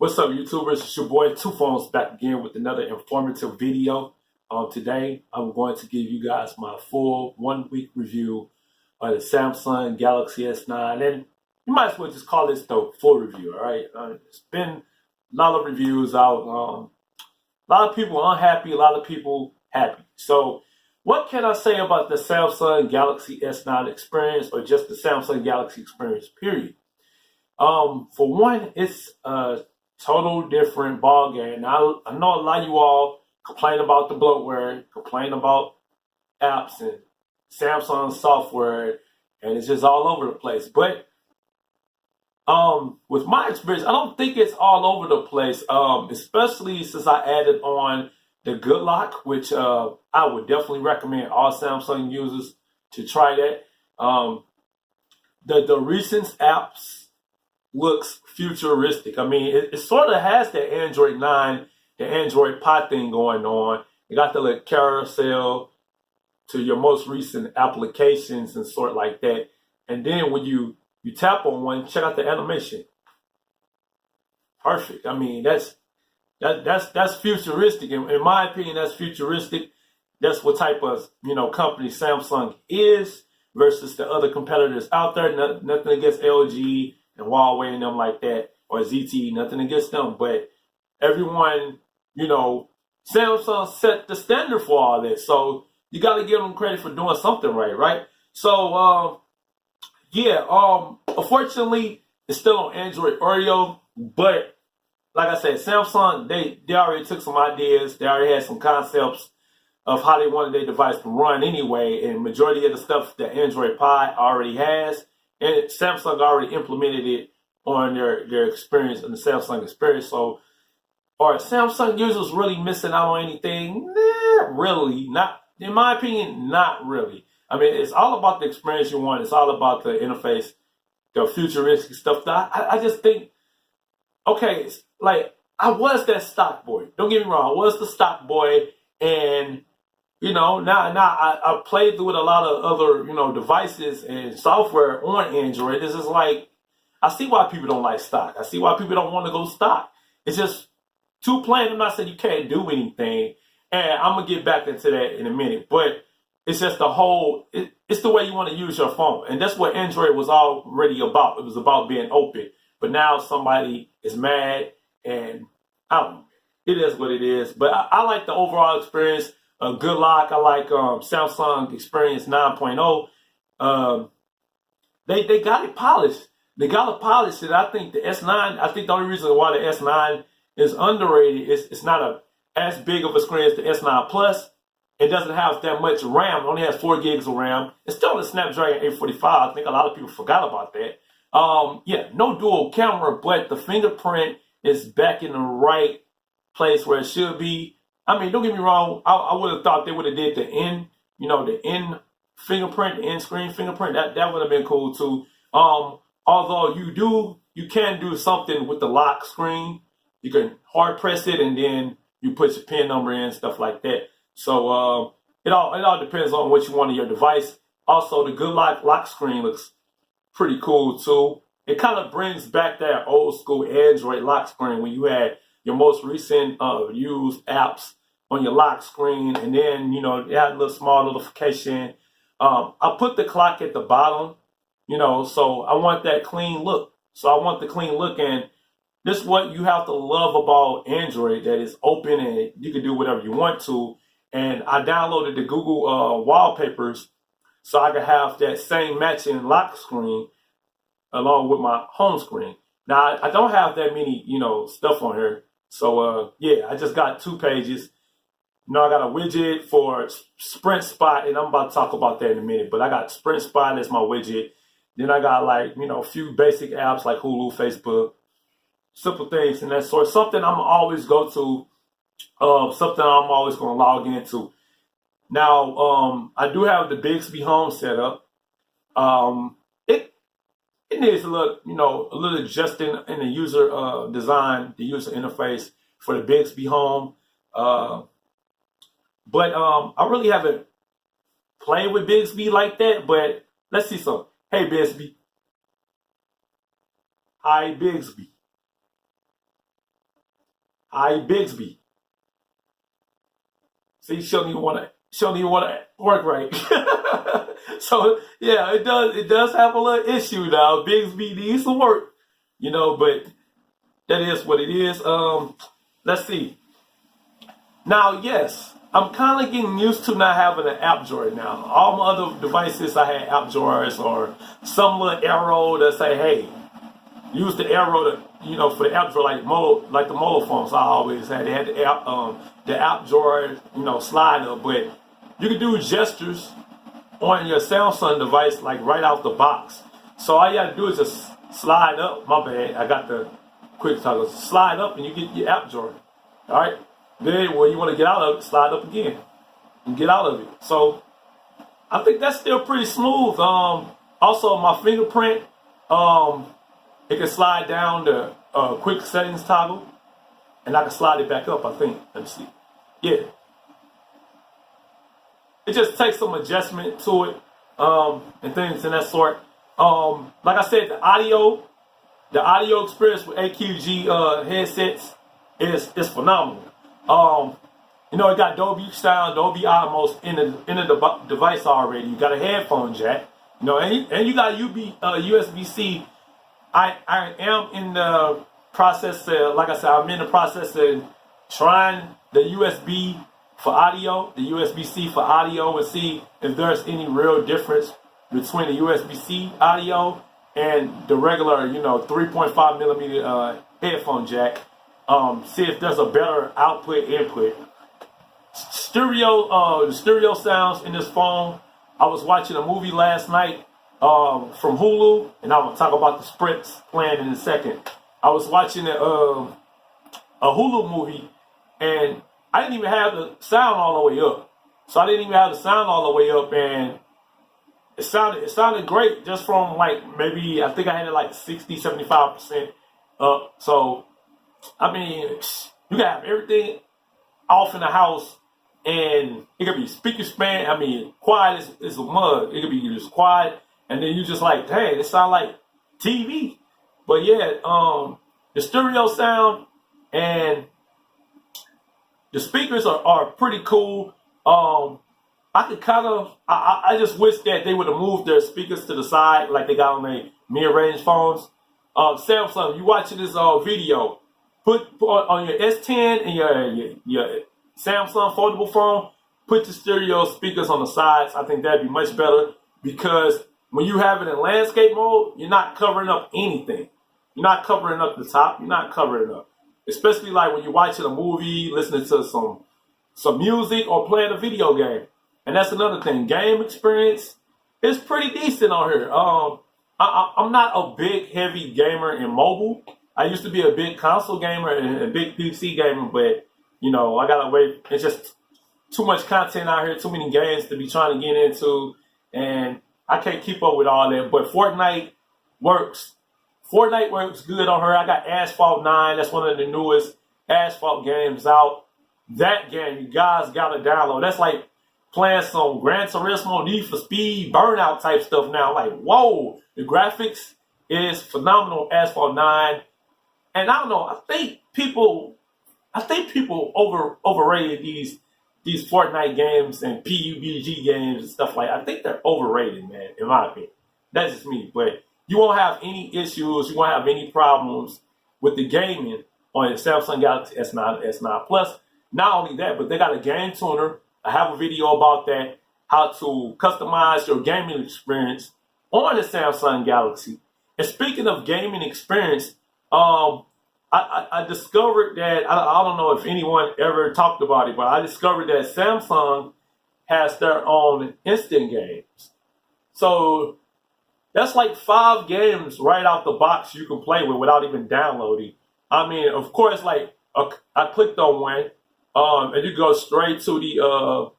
What's up, YouTubers? It's your boy Two Phones back again with another informative video. Today, I'm going to give you guys my full 1 week review of the Samsung Galaxy S9, and you might as well just call this the full review. All right, it's been a lot of reviews out. A lot of people unhappy, a lot of people happy. So, what can I say about the Samsung Galaxy S9 experience, or just the Samsung Galaxy experience? Period. For one, it's total different ball game. Now, I know a lot of you all complain about the bloatware, complain about apps and Samsung software, and it's just all over the place. But with my experience, I don't think it's all over the place. Especially since I added on the Good Lock, which I would definitely recommend all Samsung users to try that. The recent apps looks futuristic. I mean, it sort of has the Android 9, the Android Pie thing going on. You got the little carousel to your most recent applications and sort like that. And then when you tap on one, check out the animation. Perfect. I mean, that's futuristic. In my opinion, that's futuristic. That's what type of company Samsung is versus the other competitors out there. Nothing against LG and Huawei and them like that, or ZTE, nothing against them, but everyone, Samsung set the standard for all this, so you got to give them credit for doing something right? So, unfortunately, it's still on Android Oreo, but like I said, Samsung, they already took some ideas, they already had some concepts of how they wanted their device to run anyway, and majority of the stuff that Android Pie already has, and Samsung already implemented it on their experience and the Samsung experience. So, are Samsung users really missing out on anything? Nah, really. Not, in my opinion, not really. I mean, it's all about the experience you want. It's all about the interface, the futuristic stuff. I just think, okay, like, I was that stock boy. Don't get me wrong. I was the stock boy, and now I played with a lot of other, devices and software on Android. It's just like, I see why people don't like stock. I see why people don't want to go stock. It's just too plain. I'm not saying you can't do anything. And I'm going to get back into that in a minute. But it's just it's the way you want to use your phone. And that's what Android was already about. It was about being open. But now somebody is mad, and I don't know. It is what it is. But I like the overall experience. Good Lock. I like Samsung Experience 9.0. They got it polished. They got it polished, and I think the S9. I think the only reason why the S9 is underrated is it's not as big of a screen as the S9 Plus. It doesn't have that much RAM. It only has 4 gigs of RAM. It's still a Snapdragon 845. I think a lot of people forgot about that. No dual camera, but the fingerprint is back in the right place where it should be. I mean, don't get me wrong. I would have thought they would have did the end fingerprint, the end screen fingerprint. That would have been cool too. Although you can do something with the lock screen. You can hard press it and then you put your PIN number in, stuff like that. So it all depends on what you want in your device. Also, the Good lock screen looks pretty cool too. It kind of brings back that old school Android lock screen when you had your most recent used apps on your lock screen, and then it had a little small notification. I put the clock at the bottom, so I want that clean look. And this is what you have to love about Android, that is open and you can do whatever you want to. And I downloaded the Google wallpapers so I could have that same matching lock screen along with my home screen. Now, I don't have that many, stuff on here. So, I just got 2 pages. I got a widget for Sprint Spot, and I'm about to talk about that in a minute. But I got Sprint Spot as my widget. Then I got a few basic apps like Hulu, Facebook, simple things and that sort. Something I'm always go to, something I'm always going to log into. Now, I do have the Bixby Home set up. It needs a little adjusting in the user design, the user interface for the Bixby Home. But I really haven't played with Bixby like that. But let's see some. Hey, Bixby. Hi, Bixby. Bigsby. See, she don't even want to work right. So yeah, it does have a little issue now. Bigsby needs some work, but that is what it is. Let's see. Now, yes, I'm kind of getting used to not having an app drawer now. All my other devices, I had app drawers or some little arrow that say, hey, use the arrow to, for the app drawer, like the mobile phones I always had. They had the app drawer, slider, but you can do gestures on your Samsung device, like right out the box. So all you have to do is just slide up. My bad, I got the quick toggle. Slide up and you get your app drawer. All right. Then when you want to get out of it, slide up again and get out of it. So I think that's still pretty smooth. Also my fingerprint, it can slide down the quick settings toggle, and I can slide it back up, I think. Let me see. Yeah. It just takes some adjustment to it, and things in that sort. Like I said, the audio experience with AQG headsets is phenomenal. It got Dolby sound, Dolby Atmos in the device already. You got a headphone jack, and you got USB-C. I am in the process like I said, I'm in the process of trying the USB for audio, the USB-C for audio, and see if there's any real difference between the USB-C audio and the regular, 3.5 millimeter headphone jack. See if there's a better input. The stereo sounds in this phone. I was watching a movie last night from Hulu, and I'm gonna talk about the Sprint's plan in a second. I was watching a Hulu movie, and I didn't even have the sound all the way up. So I didn't even have the sound all the way up, and it sounded great just from maybe, I think I had it 60-75% up. So I mean, you can have everything off in the house, and it could be speaker span. I mean, quiet is a mug. It could be just quiet, and then you just hey, it sounds like TV. But yeah, the stereo sound and the speakers are pretty cool. I could I just wish that they would have moved their speakers to the side like they got on their mid-range phones. Samsung, you watching this video, put on your S10 and your Samsung foldable phone, put the stereo speakers on the sides. I think that'd be much better, because when you have it in landscape mode, you're not covering up anything. You're not covering up the top. You're not covering up. Especially when you're watching a movie, listening to some music, or playing a video game. And that's another thing. Game experience is pretty decent on here. I'm not a big, heavy gamer in mobile. I used to be a big console gamer and a big PC gamer, but, I gotta wait. It's just too much content out here, too many games to be trying to get into, and I can't keep up with all that. But Fortnite works. Fortnite works good on her. I got Asphalt 9. That's one of the newest Asphalt games out. That game, you guys gotta download. That's like playing some Gran Turismo, Need for Speed, Burnout type stuff now. Whoa, the graphics is phenomenal. Asphalt 9. And I don't know, I think people overrated these Fortnite games and PUBG games and stuff like that. I think they're overrated, man, in my opinion. That's just me. But you won't have any issues, you won't have any problems with the gaming on the Samsung Galaxy S9, S9 Plus. Not only that, but they got a game tuner. I have a video about that, how to customize your gaming experience on the Samsung Galaxy. And speaking of gaming experience, I discovered that, I don't know if anyone ever talked about it, but I discovered that Samsung has their own instant games. So that's 5 games right out the box you can play with without even downloading. I mean, of course, I clicked on one, and you go straight to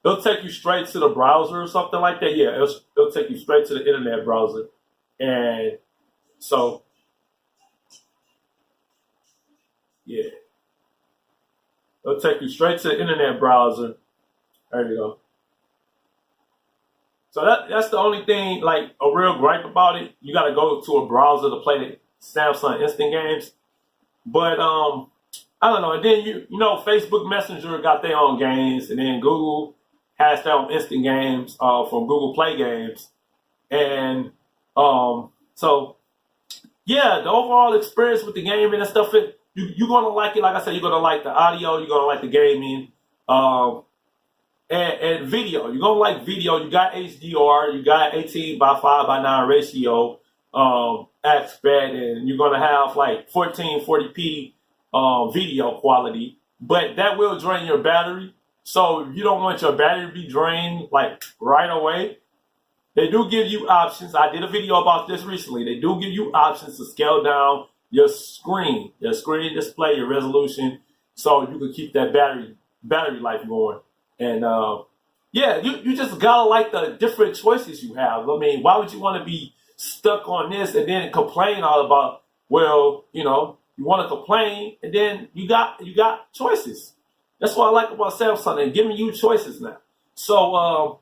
it'll take you straight to the browser or something like that. Yeah, it'll take you straight to the internet browser. And so, yeah, it'll take you straight to the internet browser. There you go. So that's the only thing, a real gripe about it. You got to go to a browser to play the Samsung instant games. But I don't know. And then Facebook Messenger got their own games, and then Google has their own instant games from Google Play Games, and so yeah, the overall experience with the gaming and stuff, you're gonna like it. Like I said, you're gonna like the audio, you're gonna like the gaming, and video. You're gonna like video. You got HDR, you got 18 by 5 by 9 ratio aspect, and you're gonna have like 1440p video quality. But that will drain your battery. So if you don't want your battery to be drained like right away, they do give you options. I did a video about this recently. They do give you options to scale down your screen display, your resolution, so you can keep that battery life going. And yeah, you just gotta like the different choices you have. I mean, why would you want to be stuck on this and then complain all about? Well, you want to complain, and then you got choices. That's what I like about Samsung. They're giving you choices now. So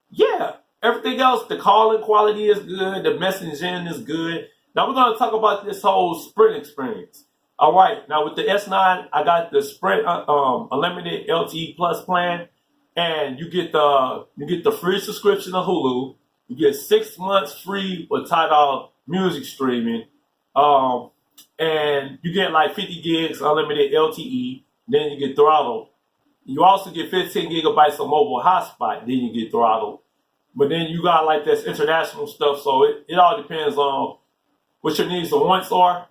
yeah, everything else, the calling quality is good, the messaging is good. Now we're gonna talk about this whole Sprint experience. All right, now with the S9, I got the Sprint Unlimited LTE Plus plan, and you get the free subscription to Hulu. You get 6 months free with Tidal music streaming, and you get like 50 gigs unlimited LTE. Then you get throttle. You also get 15 gigabytes of mobile hotspot. Then you get throttle. But then you got like this international stuff, so it all depends on what your needs and wants are.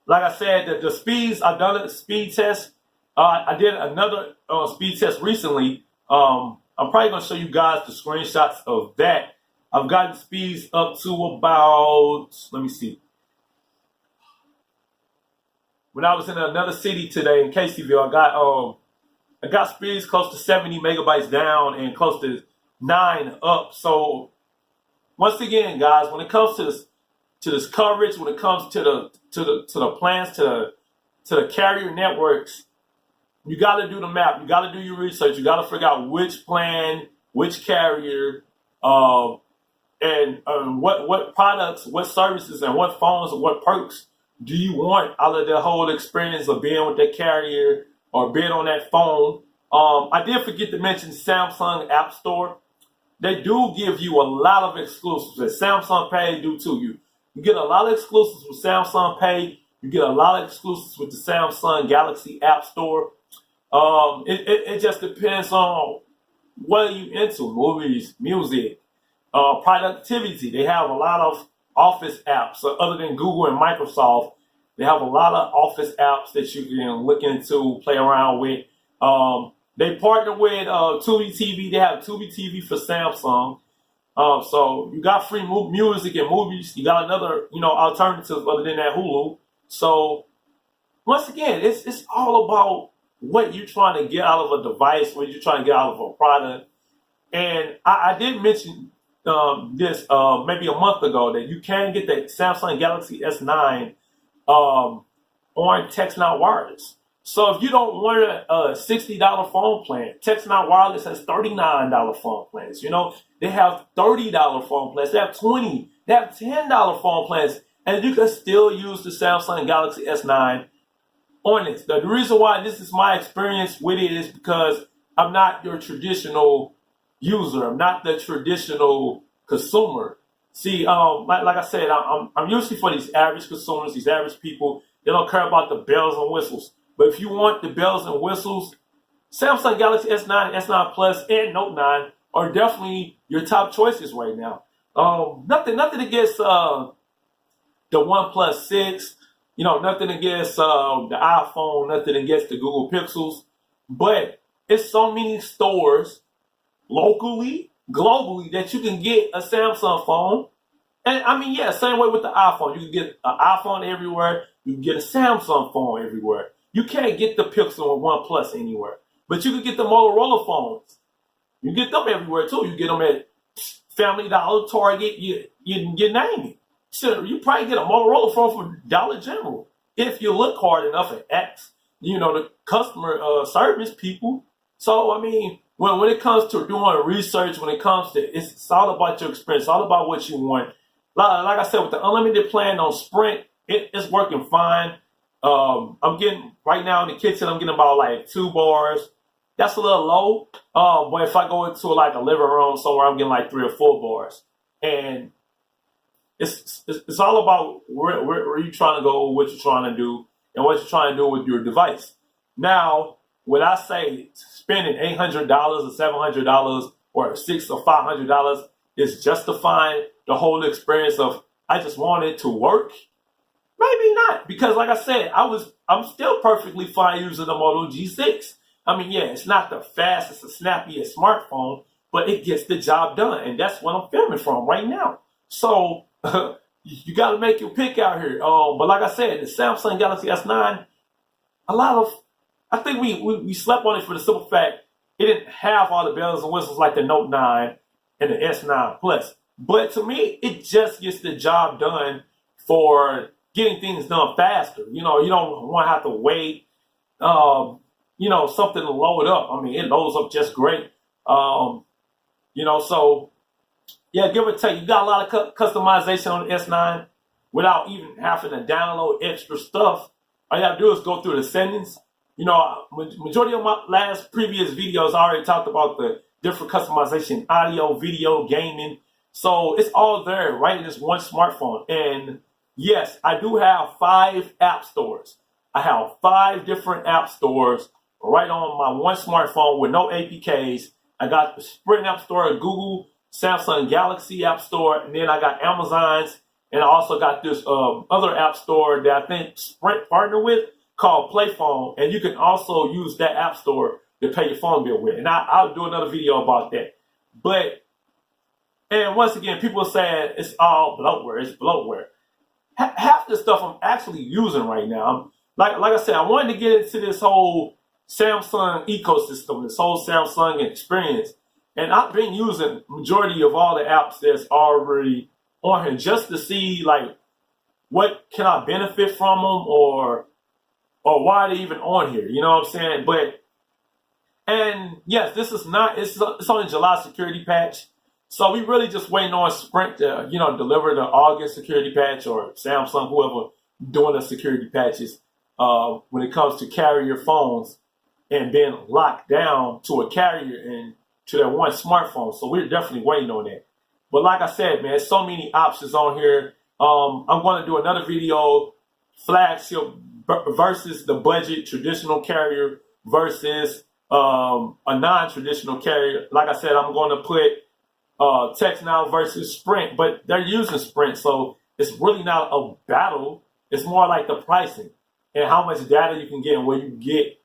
Like I said, the speeds, I've done a speed test. I did another speed test recently. I'm probably going to show you guys the screenshots of that. I've gotten speeds up to about, let me see. When I was in another city today in Caseyville, I got speeds close to 70 megabytes down and close to 9 up. So once again, guys, when it comes to this coverage, when it comes to the plans, to the carrier networks, you got to do the map. You got to do your research. You got to figure out which plan, which carrier, and what products, what services, and what phones and what perks do you want out of the whole experience of being with that carrier or being on that phone. I did forget to mention Samsung App Store. They do give you a lot of exclusives, and Samsung Pay do too. You get a lot of exclusives with Samsung Pay. You get a lot of exclusives with the Samsung Galaxy App Store. It just depends on what are you into: movies, music, productivity. They have a lot of Office apps. So other than Google and Microsoft, they have a lot of Office apps that you can look into, play around with. They partner with Tubi TV. They have Tubi TV for Samsung. So you got free music and movies. You got another, alternative other than that Hulu. So once again, it's all about what you're trying to get out of a device, what you're trying to get out of a product. And I did mention this maybe a month ago that you can get the Samsung Galaxy S9 on Text Not Wireless. So if you don't want a $60 phone plan, Text Not Wireless has $39 phone plans. They have $30 phone plans. They have $20. They have $10 phone plans, and you can still use the Samsung Galaxy S9 on it. The reason why this is my experience with it is because I'm not your traditional user. I'm not the traditional consumer. See, like I said, I'm usually for these average consumers, these average people. They don't care about the bells and whistles. But if you want the bells and whistles, Samsung Galaxy S9, S9 Plus, and Note 9 are definitely your top choices right now. Nothing against the OnePlus 6. Nothing against the iPhone. Nothing against the Google Pixels. But it's so many stores locally, globally, that you can get a Samsung phone. And I mean, yeah, same way with the iPhone. You can get an iPhone everywhere. You can get a Samsung phone everywhere. You can't get the Pixel or OnePlus anywhere. But you can get the Motorola phones. You get them everywhere too. You get them at Family Dollar, Target, you name it. So you probably get a Motorola phone for Dollar General if you look hard enough and ask, the customer service people. So I mean, when it comes to doing research, when it comes to it's all about your experience, it's all about what you want. Like I said, with the unlimited plan on Sprint, it's working fine. I'm getting right now in the kitchen. I'm getting about like 2 bars. That's a little low. But if I go into like a living room somewhere, I'm getting like 3 or 4 bars. And it's all about where you're trying to go, what you're trying to do, and what you're trying to do with your device. Now, when I say spending $800 or $700 or $600 or $500 is justifying the whole experience of I just want it to work, maybe not, because like I said, I'm still perfectly fine using the Moto G6. I mean, yeah, it's not the fastest or snappiest smartphone, but it gets the job done, and that's what I'm filming from right now. So you got to make your pick out here. But like I said, the Samsung Galaxy S9, I think we slept on it for the simple fact it didn't have all the bells and whistles like the Note 9 and the S9 Plus. But to me, it just gets the job done for getting things done faster. You don't want to have to wait, something to load up. I mean, it loads up just great. So yeah, give or take, you got a lot of customization on the S9 without even having to download extra stuff. All you have to do is go through the settings. Majority of my previous videos, I already talked about the different customization, audio, video, gaming. So it's all there right in this one smartphone. And yes, I do have 5 app stores. I have 5 different app stores right on my one smartphone with no APKs. I got the Sprint App Store, Google, Samsung Galaxy App Store, and then I got Amazon's, and I also got this other app store that I think Sprint partnered with called Playphone, and you can also use that app store to pay your phone bill with. And I'll do another video about that. And once again, people are saying it's all bloatware. It's bloatware. Half the stuff I'm actually using right now. Like I said, I wanted to get into this whole Samsung ecosystem, this whole Samsung experience. And I've been using majority of all the apps that's already on here just to see like what can I benefit from them or why they're even on here. You know what I'm saying? And yes, this is not, it's only July security patch. So we really just waiting on Sprint to, deliver the August security patch, or Samsung, whoever doing the security patches when it comes to carrier phones and being locked down to a carrier and to that one smartphone. So we're definitely waiting on that. But like I said, man, so many options on here. I'm going to do another video, flagship versus the budget traditional carrier versus a non-traditional carrier. Like I said, I'm going to put Text Now versus Sprint, but they're using Sprint, so it's really not a battle. It's more like the pricing and how much data you can get and where you get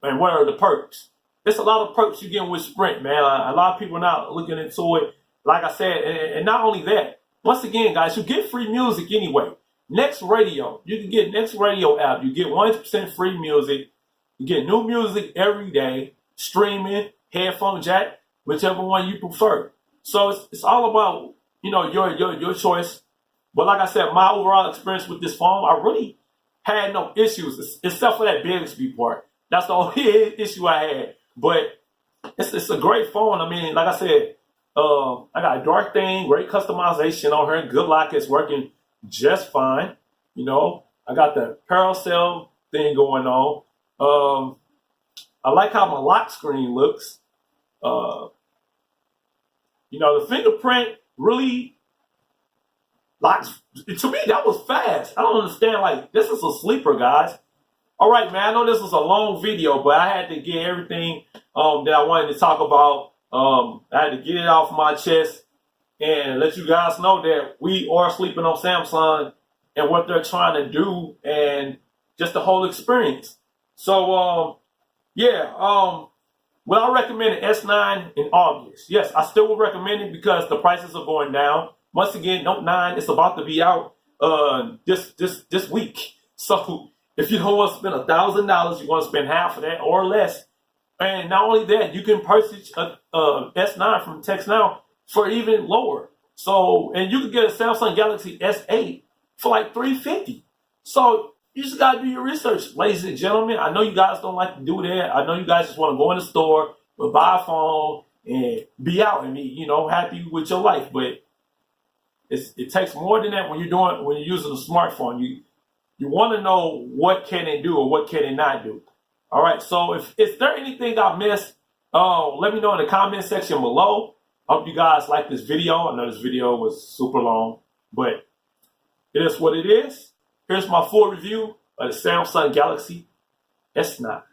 and what are the perks. There's a lot of perks you get with Sprint, man. A lot of people are not looking into it. Like I said, and not only that, once again, guys, you get free music anyway. Next Radio, you can get Next Radio app. You get 100% free music. You get new music every day, streaming, headphone jack, whichever one you prefer. So it's all about, your choice. But like I said, my overall experience with this phone, I really had no issues except for that Bixby part. That's the only issue I had. But it's a great phone. I mean, like I said, I got a dark thing, great customization on here. Good lock is working just fine. I got the Paracel thing going on. I like how my lock screen looks. The fingerprint really locks. To me, that was fast. I don't understand. Like, this is a sleeper, guys. All right, man. I know this was a long video, but I had to get everything that I wanted to talk about. I had to get it off my chest and let you guys know that we are sleeping on Samsung and what they're trying to do and just the whole experience. So, will I recommend an S9 in August? Yes, I still would recommend it because the prices are going down. Once again, Note 9 is about to be out this week. So if you don't want to spend $1,000, you want to spend half of that or less. And not only that, you can purchase a S9 from Text Now for even lower. So, and you can get a Samsung Galaxy S8 for like $350. So you just gotta do your research, ladies and gentlemen. I know you guys don't like to do that. I know you guys just want to go in the store, buy a phone, and be out and be, happy with your life. But it takes more than that when you're using a smartphone. You want to know what can it do or what can it not do. All right, so if is there anything I missed, let me know in the comment section below. I hope you guys like this video. I know this video was super long, but it is what it is. Here's my full review of the Samsung Galaxy S9.